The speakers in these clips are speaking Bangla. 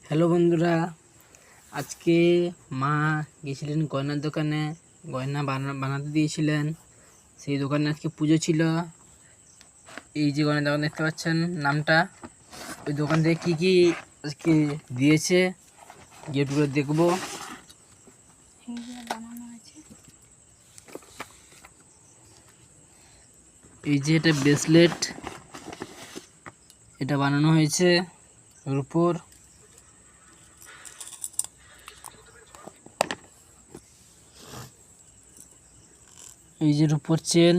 হ্যালো বন্ধুরা, আজকে মা গেছিলেন গয়নার দোকানে, গয়না বানাতে দিয়েছিলেন। সেই দোকানে আজকে পুজো ছিল। এই যে গয়নার দোকান দেখতে পাচ্ছেন নামটা, ওই দোকান থেকে কী কী আজকে দিয়েছে গিফটগুলো দেখবো। এই যে এটা ব্রেসলেট, এটা বানানো হয়েছে ওর উপর। এই যে রূপোর চেন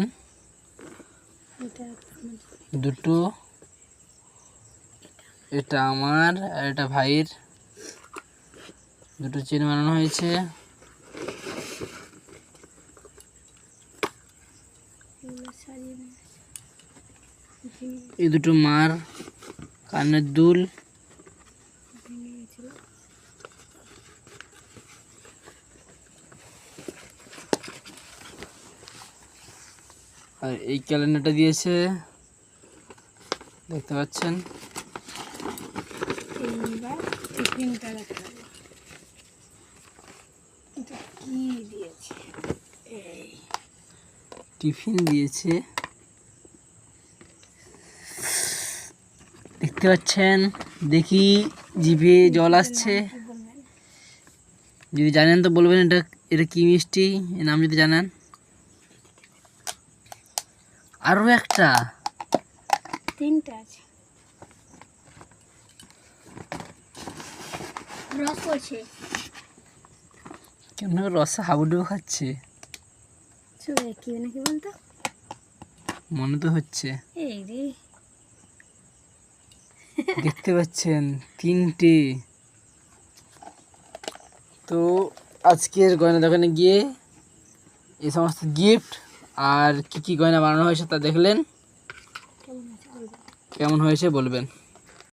দুটো, এটা আমার আর এটা ভাইয়ের, দুটো চেন বানানো হয়েছে। এই দুটো মার কানের দুল, আর এই ক্যালেন্ডারটা দিয়েছে দেখতে পাচ্ছেন। টিফিন দিয়েছে দেখতে পাচ্ছেন। দেখি জিভে জল আসছে। যদি জানেন তো বলবেন এটা এটা কি মিষ্টি, এর নাম যদি জানেন। আরো একটা, তিনটা আছে। রস পড়ছে, কেমন রসে হাবুডুবু খাচ্ছে কি নাকি বলতো মনে তো হচ্ছে। এই রে দেখতে পাচ্ছেন তিনটে। তো আজকের গয়না দোকানে গিয়ে এই সমস্ত গিফট আর কি কি গয়না বানানো হয়েছে তা দেখলেন। কেমন হয়েছে বলবেন।